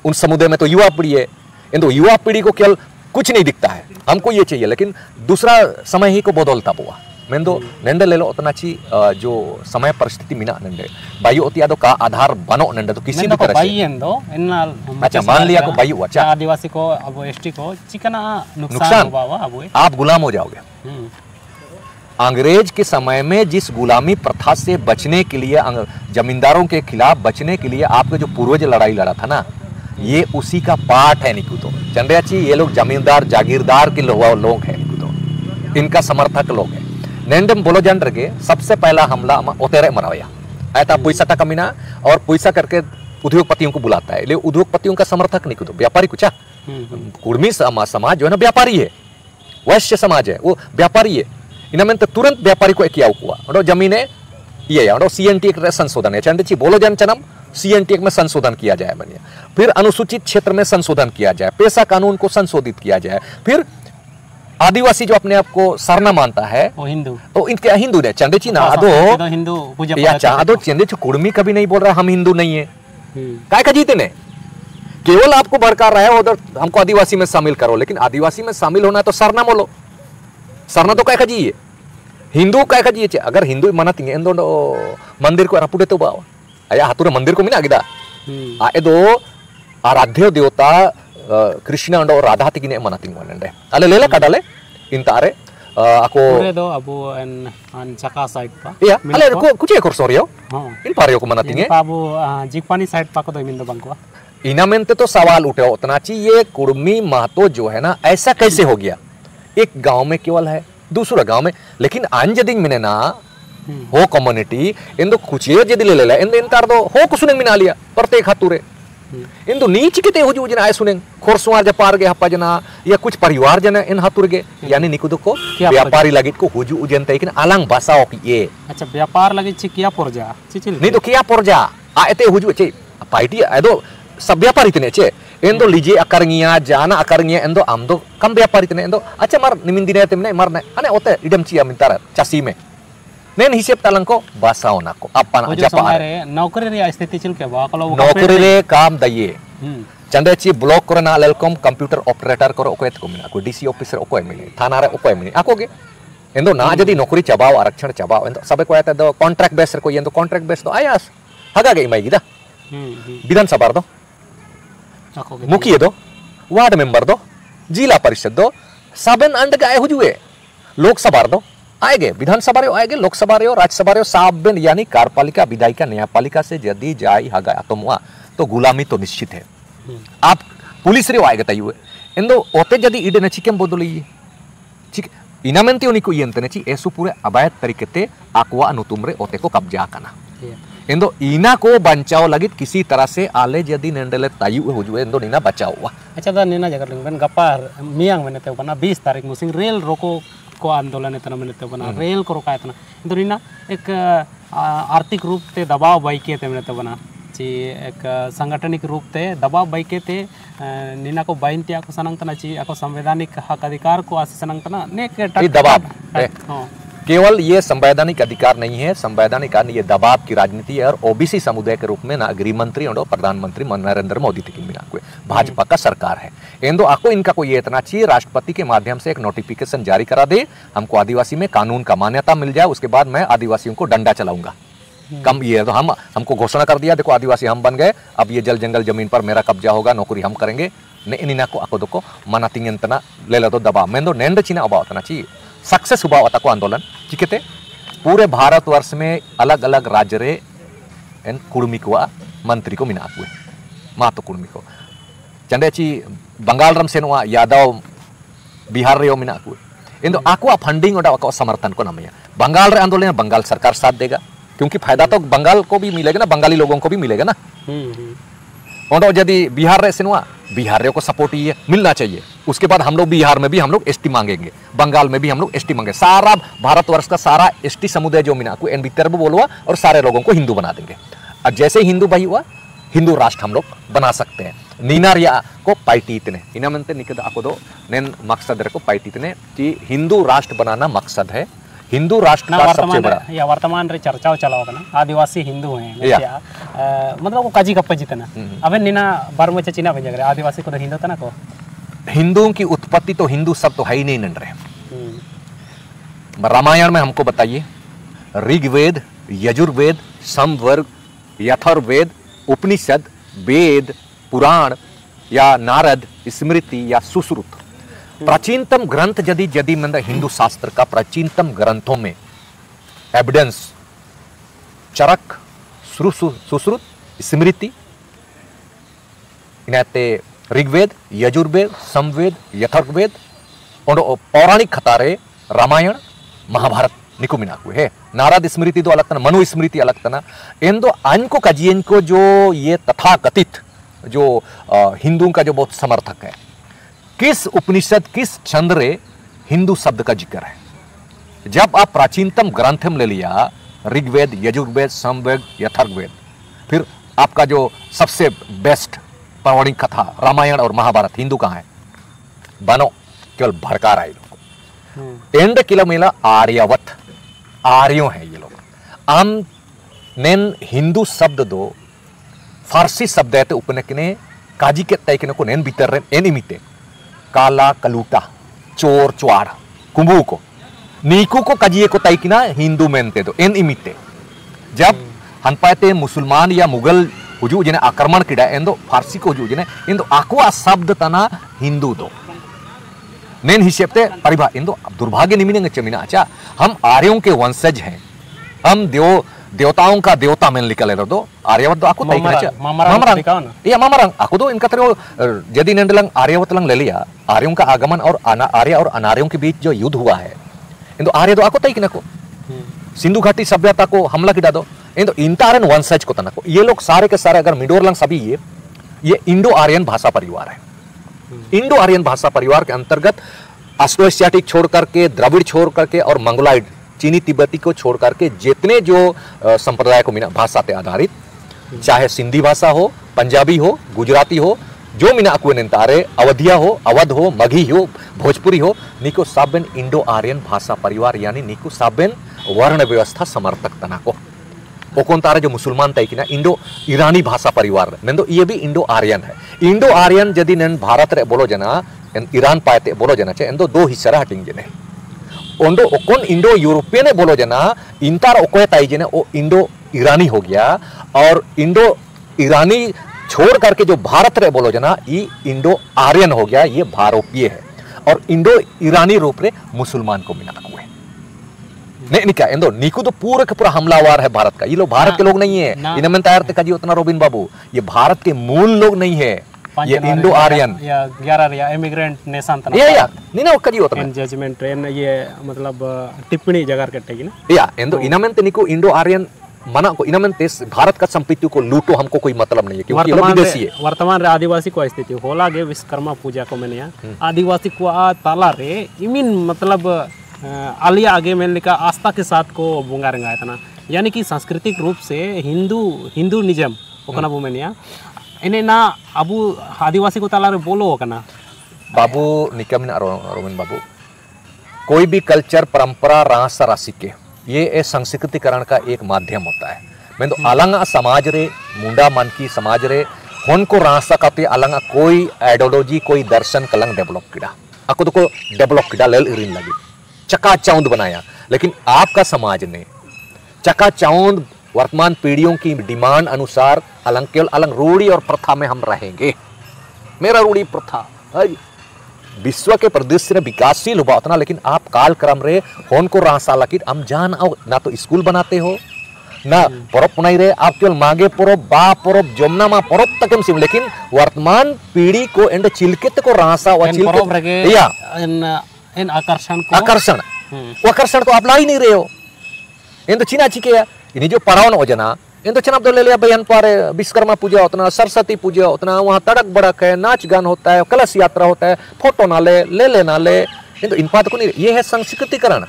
उन समुदाय में, तो युवा पीढ़ी है इन तो युवा पीढ़ी को केवल कुछ नहीं दिखता है, हमको ये चाहिए, लेकिन दूसरा समय ही को बदलता हुआ मैं तो नेंडे ले लो उतना ची जो समय परिस्थिति मिना नेंडे बायु ओतिया दो का आधार बनो नेंडे तो किसी भी तरह से अच्छा मान लिया को बायु अच्छा आदिवासी को अब एसटी को चिकना नुकसान आप गुलाम हो जाओगे। अंग्रेज के समय में जिस गुलामी प्रथा से बचने के लिए, जमींदारों के खिलाफ बचने के लिए आपके जो पूर्वज लड़ाई लड़ा था ना, ये उसी का पार्ट है। निकू तो चंद्रियाची ये लोग जमींदार जागीरदार के लोग हैं, निकू तो इनका समर्थक लोग हैं। नेंडम बोलो जंडर के सबसे पहला हमला ओतेरे मराया ऐसा पैसा का कमीना और पैसा करके उद्योगपतियों को बुलाता है, लेकिन उद्योगपतियों का समर्थक नहीं तो व्यापारी कुछ कुर्मी समाज जो है ना व्यापारी है, वैश्य समाज है, वो व्यापारी है। इनमें तो तुरंत व्यापारी को किया हुआ जमीने ये CNT एक संशोधन है चंडी बोलो जन चनम CNT में संशोधन किया जाए बनिए, फिर अनुसूचित क्षेत्र में संशोधन किया जाए, पेशा कानून को संशोधित किया जाए, फिर आदिवासी जो अपने आप को सरना मानता है वो हिंदू, तो इनके हिंदू ने चंडेची ना आदो हिंदू या चादो चंडेची कुर्मी कभी नहीं बोल रहा हम हिंदू नहीं है, काय का जीते ने केवल आपको भड़का रहा है उधर हमको आदिवासी में शामिल करो, लेकिन आदिवासी में शामिल होना है तो सरना बोलो, सरना तो काय का जी है हिंदू काय का जी है। अगर हिंदू मनाती है इंदो मंदिर को रपुटे तो बाव आया हाथुरे मंदिर को मिना गिदा आए दो आराध्य देवता कृष्ण और राधा तिगिने मनाती वनंडे अले लेले काडाले इंतारे ako do abu an chaka side pa iya ale ko kuche kor sorio in pario ko manating pa abu jikpani side pa ko do min do bangko इनामेंते तो सवाल उठे उतना ची ये कुर्मी महतो जो है ना ऐसा कैसे हो गया, एक गांव में केवल है दूसरा गांव में, लेकिन अंजदिंग मिने ना हो कम्युनिटी इंदो कुछ यदि ले ले इंदो इंतार दो हो कुसुने मिना लिया प्रत्येक हातुरे इंदो नीच किते हो जुजना आय सुने खोरसुआर जपार गे हप्पा जना या कुछ परिवार जना इन हातुर गे यानी निकुदो को व्यापारी लगित को हुजु उजनते लेकिन अलंग भाषाओ की ये अच्छा व्यापार लगित ची किया पोरजा चिचिल नहीं तो किया पोरजा आते हुजु चे पार्टी आदो सब व्यापारी तने चे इंदो लीजे अकरंगिया जाना अकरंगिया इंदो आमदो कम व्यापारी तने इंदो अच्छा मार निमिंदिने तेमने मारने अने ओते इडम चिया मिंतार चासी में नेन हिसेब तालंग को बासाओ ना को अपन जपार नौकरी रे स्थिति चिल के बा कलो नौकरी रे काम दइए चंदेची ब्लॉक करे ना लेलकम कंप्यूटर ऑपरेटर करो ओके को मिना को डीसी ऑफिसर ओके मिने थाना रे ओके मिने आकोगे इंदो ना जदी नौकरी चबाओ आरक्षण चबाओ इंदो सबे को आते दो कॉन्ट्रैक्ट बेस रे को इंदो कॉन्ट्रैक्ट बेस तो आयास हगा गई माई गिदा विधानसभा दो मुखिया दो वार्ड मेंबर दो जिला परिषद दो सबन अंड गाय हुजुए लोकसभा दो आएगे विधानसभा रे आएगे लोकसभा रे राज्यसभा रे साबन यानी कार्यपालिका विधायिका न्यायपालिका से यदि जाई हगा आतमुआ तो गुलामी तो निश्चित है। आप पुलिस रे आएगा तयुए इंदो ओते यदि इडे न चिकेम बदली ठीक इनामेंते उनिको यंते नची एसु पूरे अवैध तरीकेते आकवा अनुतुम रे ओते को कब्जा करना इंदो इना को बचाओ लगित किसी तरह से आले यदि नेंडले तायु हुजुए इंदो नीना बचाओ हुआ अच्छा दा नीना जगर लिंगन गपार मियांग में नेते बना 20 तारीख मुसिंग रेल रोको को आंदोलन इतना में नेते बना रेल को रोका इतना इंदो नीना एक आर्थिक रूप ते दबाव बाइके ते मेरे तबना ची एक संगठनिक रूप ते दबाव बाइके ते निना को बाइन ते ako sanang तना ची ako संवैधानिक हक अधिकार को आसे sanang तना ने के ये दबाव केवल ये संवैधानिक अधिकार नहीं है, संवैधानिक अधिकार ये दबाव की राजनीति है। और ओबीसी समुदाय के रूप में ना गृह मंत्री और प्रधानमंत्री नरेंद्र मोदी थी भाजपा का सरकार है। इंदो आपको इनका कोई ये इतना चाहिए राष्ट्रपति के माध्यम से एक नोटिफिकेशन जारी करा दे, हमको आदिवासी में कानून का मान्यता मिल जाए, उसके बाद मैं आदिवासियों को डंडा चलाऊंगा। कम ये तो हमको घोषणा कर दिया, देखो आदिवासी हम बन गए, अब ये जल जंगल जमीन पर मेरा कब्जा होगा, नौकरी हम करेंगे। ने को ako doko manatingin tana lela do daba mendo nende china above तना चाहिए सक्सेस हुआ होता को आंदोलन चिकते पूरे भारतवर्ष में अलग अलग राज्य रे एन कुड़मी को मंत्री को मिना हुए मातो कुड़मी को चंदे ची बंगाल रम से नुआ यादव बिहार रे मिना हुए इंदो आको फंडिंग और आको समर्थन को नमिया बंगाल रे आंदोलन बंगाल सरकार साथ देगा क्योंकि फायदा तो बंगाल को भी मिलेगा ना, बंगाली लोगों को भी मिलेगा ना। और यदि बिहार रे सिनुआ बिहार रे को सपोर्ट ही मिलना चाहिए। उसके बाद हम लोग बिहार में भी हम लोग एसटी मांगेंगे, बंगाल में भी हम लोग एसटी मांगेंगे, सारा भारतवर्ष का सारा एसटी समुदाय जो मिना को एन भीतर बोलवा और सारे लोगों को हिंदू बना देंगे। और जैसे हिंदू भाई हुआ हिंदू राष्ट्र हम लोग बना सकते हैं। नीनारिया को पाइटी इतने इना मनते निकद आको दो नेन मकसद रे को पाइटी इतने कि हिंदू राष्ट्र बनाना मकसद है। हिंदू राष्ट्र का सबसे बड़ा या वर्तमान रे चर्चाओ चलाओ ना आदिवासी हिंदू हैं मतलब को काजी कप्पा जितना अबे निना बार में चीना भेज रहे आदिवासी को तो हिंदू तना को हिंदुओं की उत्पत्ति तो हिंदू सब तो है ही नहीं नन रहे। रामायण में हमको बताइए ऋग्वेद, यजुर्वेद, समवर्ग, यथुर्वेद, उपनिषद, वेद, पुराण या नारद, स्मृति या सुश्रुत प्राचीनतम ग्रंथ यदि मतलब हिंदू शास्त्र का प्राचीनतम ग्रंथों में एविडेंस चरक, सुश्रुत, स्मृति इनाते ऋग्वेद, यजुर्वेद, समवेद, यथुर्वेद और पौराणिक खतारे रामायण, महाभारत निको मिना हुए है। नारद स्मृति तो अलग तना, मनु स्मृति अलग तना। इन दो को कजियन को जो ये तथाकथित जो हिंदुओं का जो बहुत समर्थक है, किस उपनिषद किस छंद रे हिंदू शब्द का जिक्र है? जब आप प्राचीनतम ग्रंथ में ले लिया ऋग्वेद, यजुर्वेद, समवेद, यथुर्वेद, फिर आपका जो सबसे बेस्ट पौराणिक कथा रामायण और महाभारत हिंदू कहाँ है? बनो केवल भड़का रहा है लोग। एंड किलो मिला आर्यवत आर्यों है ये लोग। आम नेन हिंदू शब्द दो फारसी शब्द है तो उपने काजी के तय को नेन भीतर रे एन इमिते काला कलूटा चोर चुआड़ कुंभू को नीकू को कजिए को तैकिना हिंदू मेनते दो एन इमिते जब हनपाते मुसलमान या मुगल हुजू जिन्हें आक्रमण किड़ा एंदो फारसी को हुजू जिन्हें इंदो आकुआ शब्द तना हिंदू दो नेन हिसेबते परिभा इंदो दुर्भाग्य निमिनेंगे चमीना अच्छा हम आर्यों के वंशज हैं, हम देवताओं का देवता में निकले दो आर्यवत दो आको मामरंग आको दो इनका तरह यदि नेंडलंग आर्यवत लंग ले लिया आर्यों का आगमन और आर्य और अनार्यों के बीच जो युद्ध हुआ है इंदो आर्य दो आको तई को सिंधु घाटी सभ्यता को हमला किया दो इंदो इंटारन वंशज को तना को ये लोग सारे के सारे अगर मिडोर लंग सभी ये इंडो आर्यन भाषा परिवार है। इंडो आर्यन भाषा परिवार के अंतर्गत ऑस्ट्रो एशियाटिक छोड़ करके द्रविड़ छोड़ करके और मंगोलाइड चीनी तिब्बती को छोड़ करके जितने जो संप्रदाय को मिना भाषा पे आधारित चाहे सिंधी भाषा हो, पंजाबी हो, गुजराती हो, जो मिना अकुए नेतारे अवधिया हो, अवध हो, मगही हो, भोजपुरी हो, निको साबेन इंडो आर्यन भाषा परिवार यानी निको साबेन वर्ण व्यवस्था समर्थक तना को ओकोन तारे जो मुसलमान तय किना इंडो ईरानी भाषा परिवार नेंदो ये भी इंडो आर्यन है। इंडो आर्यन यदि नेन भारत रे बोलो जना ईरान पाते बोलो जना चे इंदो दो हिस्सा रे हटिंग जने ओंडो ओकोन इंडो यूरोपियन बोलो जना इंतार ओकोय ताई जने ओ इंडो ईरानी हो गया और इंडो ईरानी छोड़ करके जो भारत रे बोलो जना ये इंडो आर्यन हो गया, ये भारोपीय है और इंडो ईरानी रूप रे मुसलमान को मिला हुए नहीं क्या इंदो नीकू तो पूरा का पूरा हमलावर है भारत का। ये लोग भारत के लोग नहीं है, इन्हें मैं तैयार थे उतना रोबिन बाबू, ये भारत के मूल लोग नहीं है, ये इंडो आर्यन या 11 या इमिग्रेंट नेशन तना या नहीं ना कजी होता है जजमेंट ट्रेन ये मतलब टिप्पणी जगह कटेगी ना या इंदो इनमेंट निको इंडो आर्यन मना को इनमेंट भारत का संपत्ति को लूटो हमको कोई मतलब नहीं है क्योंकि ये लोग विदेशी है। वर्तमान रे आदिवासी को स्थिति होला गे विश्वकर्मा पूजा को मैंने आदिवासी को ताला रे इमिन मतलब आलिया आगे में लिखा आस्था के साथ को बोंगा रंगा था ना यानी कि सांस्कृतिक रूप से हिंदू निजम ओकना बो मेनिया इने ना अबू आदिवासी को ताला रे बोलो ओकना बाबू निकम ना रोमिन बाबू कोई भी कल्चर परंपरा रासा राशि के ये संस्कृतिकरण का एक माध्यम होता है। मैं तो अलंग समाज रे मुंडा मन की समाज रे होन को रासा काते अलंग कोई आइडियोलॉजी कोई दर्शन कलंग डेवलप किया आपको तो को डेवलप किया लेल इरिन लगी चकाचौंध बनाया। लेकिन आपका समाज ने चकाचौंध वर्तमान पीढ़ियों की डिमांड अनुसार अलंग केवल अलंग रूढ़ी और प्रथा में हम रहेंगे। मेरा रूढ़ी प्रथा विश्व के परिदृश्य में विकासशील हुआ उतना, लेकिन आप कालक्रम रे होन को रासा लगी हम जान आओ ना तो स्कूल बनाते हो ना परब पुनाई रे आप केवल मांगे परब बा परब जमुना मा परब तक हम सिम। लेकिन वर्तमान पीढ़ी को एंड चिलकेत को रासा व चिलकेत या इन आकर्षण तो आप ला ही नहीं रहे हो। इन तो चिना चिके इन जो पढ़ाओ न जना इन तो चनाब ले लिया बयान पारे विश्वकर्मा पूजा उतना सरस्वती पूजा उतना वहाँ तड़क बड़क है नाच गान होता है कलश यात्रा होता है फोटो ना ले लेना ले इन तो इन बात को नहीं। ये है संस्कृतिकरण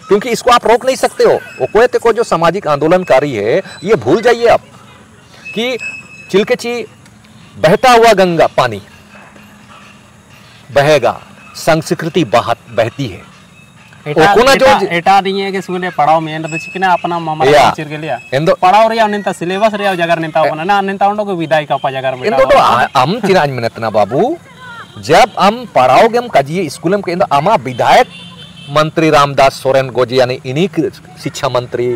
क्योंकि इसको आप रोक नहीं सकते हो। वो कोयते को जो सामाजिक आंदोलनकारी है ये भूल जाइए आप कि चिलकेची बहता हुआ गंगा पानी बहेगा संस्कृति बहती है। एटा नहीं है कि स्कूल पढ़ाओ में एंड चिकना अपना मामा चिर के लिया एंदो पढ़ाओ रिया निंता सिलेबस रिया जगह निंता अपना ना निंता उनको विदाई का जगह में एंदो तो हम चिराज मिनतना बाबू जब हम पढ़ाओगे हम काजिए स्कूल में एंदो आमा विधायक मंत्री रामदास सोरेन गोजी यानी इन्हीं शिक्षा मंत्री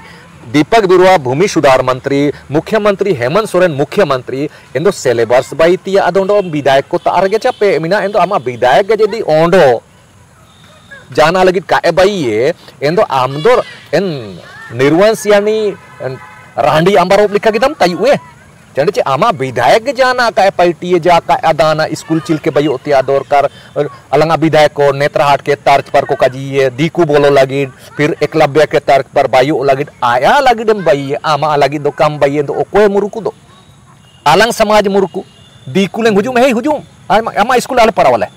दीपक बिरुआ भूमि सुधार मंत्री मुख्यमंत्री हेमंत सोरेन मुख्यमंत्री एंदो सिलेबस बाईती अदोंडो विधायक को तारगे चपे मिना एंदो आमा विधायक जदी ओंडो जाना लगी काए बाई ये एंदो आमदोर एन निर्वंश यानी रांडी अंबारोप लिखा गिदम तायुए चंडे चे आमा विधायक जाना काए पार्टी जा का अदाना स्कूल चिल के बाई होती आदोर कर अलंगा विधायक को नेत्रहाट के तर्ज पर को काजी ये दीकू बोलो लगी फिर एकलव्य के तर्ज पर बायु लगी आया लगी दम बाई आमा लगी दो कम बाई दो ओकोए मुरुकु दो अलंग समाज मुरुकु दीकू ले हुजुम है हुजुम आमा स्कूल आले पढ़ा वाला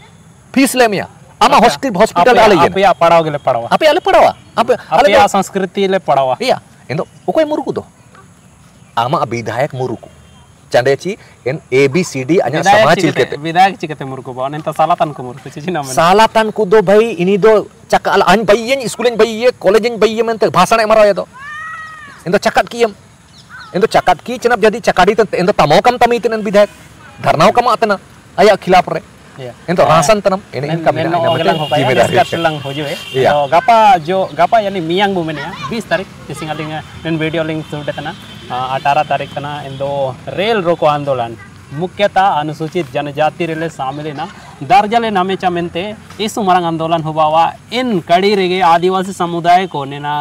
फीस ले मिया आमा हॉस्पिटल आले ये आपे पढ़ाओ गेले पढ़ावा आपे आले पढ़ावा आपे संस्कृति ले पढ़ावा या एंदो ओकोय मुरुकु दो आमा विधायक मुरुकु चंडेची एन ABCD अन्य समाज चिलकेते विधायक चिकते मुरुकु बा नेंता सालातन को मुरुकु चिना में सालातन को दो भाई इनी दो चकल अन बइयन स्कूलन बइये कॉलेजन बइये मेंते भाषण एमरा ये दो एंदो चकट कियम एंदो चकट की चनब जदी चकाडी त एंदो तमोकम तमीतन विधायक धरनाओ कमा अतना आया खिलाफ रे एंदो रासन तनम इन इनका जिम्मेदारी हो जो है तो गापा यानी मियांग बु मेने 20 तारीख तिसिंगालिंग इन वीडियो लिंक सुटे तना 18 तारीख तना इंदो रेल रोको आंदोलन मुख्यतः अनुसूचित जनजाति रेले शामिल ना दर्जले नामे चमेंते इस मरंग आंदोलन हुआ इन कड़ी रेगे आदिवासी समुदाय को नेना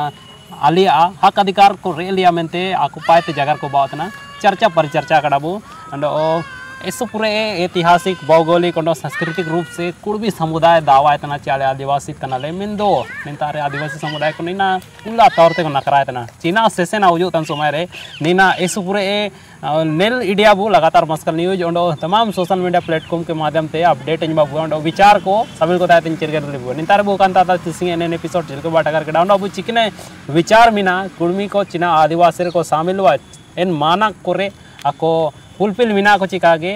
आलिया हक अधिकार को रेलिया मेंते आकुपाय ते जगह को बातना चर्चा परिचर्चा कडाबू अंड इस पूरे ऐतिहासिक भौगोलिक और सांस्कृतिक रूप से कुड़बी समुदाय दावा इतना चाले आदिवासी तनाले मिंदो निंतारे आदिवासी समुदाय को नीना उल्ला तौर ते को नकरा इतना चीना सेसेना उजो तन समय रे नीना इस पूरे नेल इंडिया बु लगातार मस्कल न्यूज और तमाम सोशल मीडिया प्लेटफॉर्म के माध्यम से अपडेट इन बाबू और विचार को सभी को तायतिन चिरगर लिबो निंतारे बु कांता ता तिसिंग एन एपिसोड चिरको बाटा करके डाउन अबु चिकने विचार मिना कुड़मी को चीना आदिवासी को शामिल हुआ इन मानक कोरे आको फुलफिल मिना को चिकागे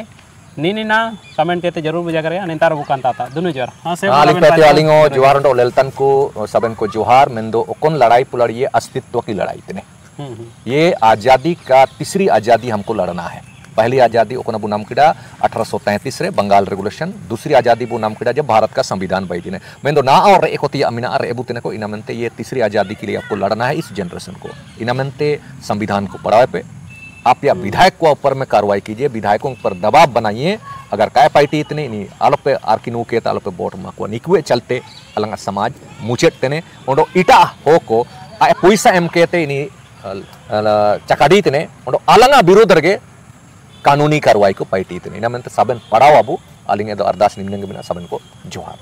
नीना कमेंट करते जरूर बुझा करे निंतार बुकान ताता दुनु जोर हां से आलिक पेते वालिंगो जोहार डो लेलतन को सबन को जोहार मेंदो ओकोन लड़ाई पुलड़ी ये अस्तित्व की लड़ाई तने ये आज़ादी का तीसरी आज़ादी हमको लड़ना है। पहली आज़ादी ओकोन अबू नामकिडा 1833 रे बंगाल रेगुलेशन, दूसरी आज़ादी बू नामकिडा जब भारत का संविधान बई जिने मेंदो ना और एक होती अमीना अरे एबू तने को इनामंते ये तीसरी आज़ादी के लिए आपको लड़ना है। इस जनरेशन को इनामंते संविधान को पढ़ाए पे आप या विधायक को ऊपर में कार्रवाई कीजिए, विधायकों पर दबाव बनाइए। अगर काय पार्टी इतने नहीं आलोक पे आर्किनू के आलोक पे बोट माको निकुए चलते अलंगा समाज मुचेट तेने ओंडो इटा हो को पैसा एम केते इनी चकाडी इतने ओंडो अलंगा विरोध रगे कानूनी कार्रवाई को पार्टी इतने इना मेंते सबन पढ़ाओ अबू अलिंगे दो अरदास निम्नंगे बिना सबन को जोहार।